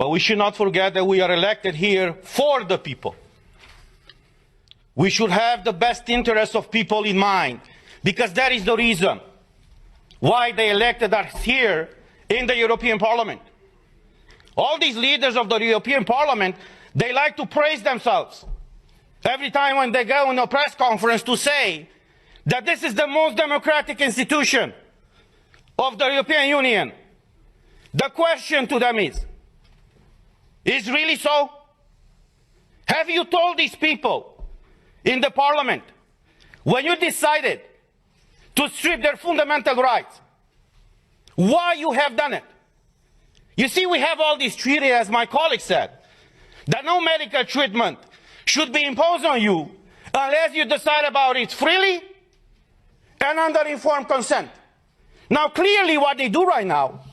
But we should not forget that we are elected here for the people. We should have the best interests of people in mind, because that is the reason why they elected us here in the European Parliament. All these leaders of the European Parliament, they like to praise themselves every time when they go in a press conference to say that this is the most democratic institution of the European Union. The question to them is really so? Have you told these people in the Parliament, when you decided to strip their fundamental rights, why you have done it? You see, we have all these treaties, as my colleague said, that no medical treatment should be imposed on you unless you decide about it freely and under informed consent. Now, clearly what they do right now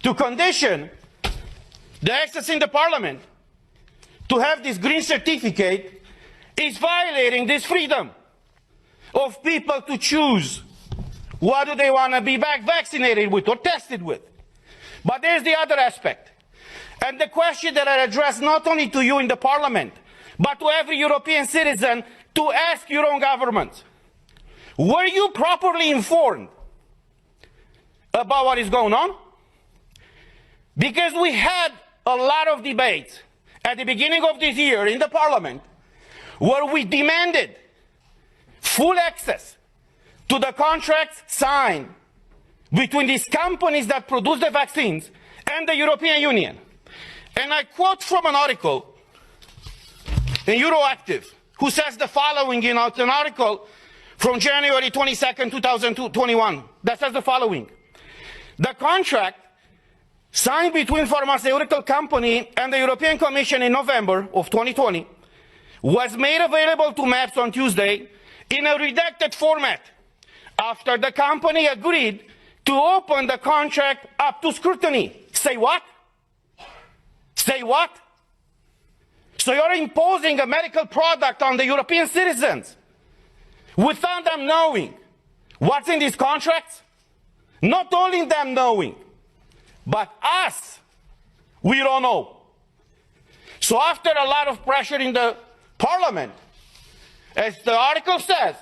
to condition the access in the Parliament to have this green certificate is violating this freedom of people to choose what do they want to be vaccinated with or tested with. But there's the other aspect. And the question that I address not only to you in the Parliament, but to every European citizen, to ask your own governments. Were you properly informed about what is going on? Because we had a lot of debates at the beginning of this year in the Parliament where we demanded full access to the contracts signed between these companies that produce the vaccines and the European Union. And I quote from an article in Euroactive, who says the following in an article from January 22nd, 2021, that says the following. The contract signed between pharmaceutical company and the European Commission in November of 2020 was made available to MEPs on Tuesday in a redacted format after the company agreed to open the contract up to scrutiny. Say what? Say what? So you're imposing a medical product on the European citizens without them knowing what's in these contracts? Not only them knowing, but us, we don't know. So after a lot of pressure in the Parliament, as the article says,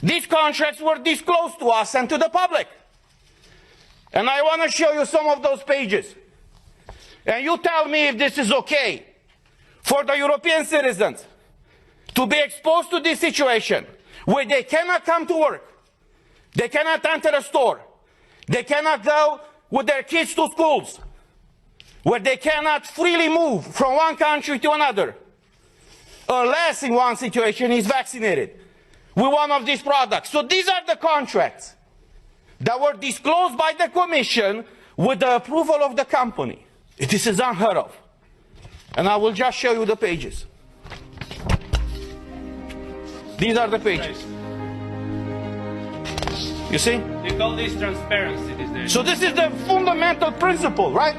these contracts were disclosed to us and to the public. And I want to show you some of those pages. And you tell me if this is okay for the European citizens to be exposed to this situation where they cannot come to work, they cannot enter a store, they cannot go with their kids to schools, where they cannot freely move from one country to another, unless in one situation is vaccinated with one of these products. So these are the contracts that were disclosed by the Commission with the approval of the company. This is unheard of. And I will just show you the pages. These are the pages. You see? They call this transparency these days. So this is the fundamental principle, right,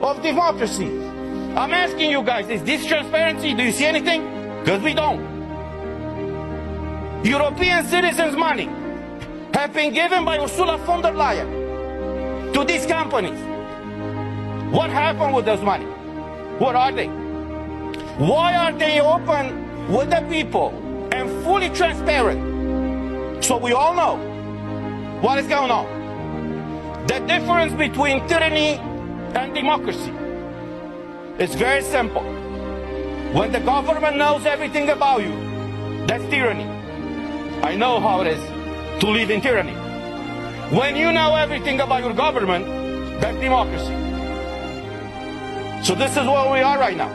of democracy. I'm asking you guys, is this transparency? Do you see anything? Because we don't. European citizens' money have been given by Ursula von der Leyen to these companies. What happened with those money? What are they? Why are they open with the people and fully transparent so we all know what is going on? The difference between tyranny and democracy is very simple. When the government knows everything about you, that's tyranny. I know how it is to live in tyranny. When you know everything about your government, that's democracy. So this is where we are right now,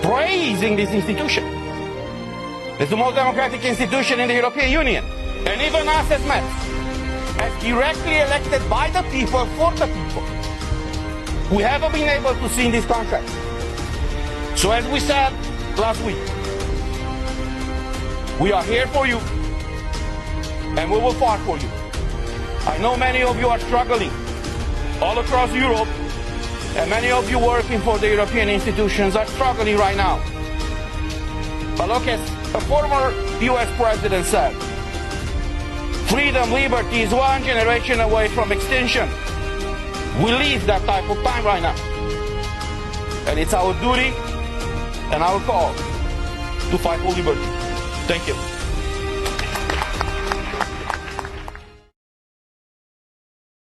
praising this institution. It's the most democratic institution in the European Union. And even us as MEPs, as directly elected by the people, for the people, we haven't been able to see in this contract. So as we said last week, we are here for you, and we will fight for you. I know many of you are struggling all across Europe, and many of you working for the European institutions are struggling right now. But look, as a former US president said, freedom, liberty is one generation away from extinction. We live that type of time right now. And it's our duty and our call to fight for liberty. Thank you.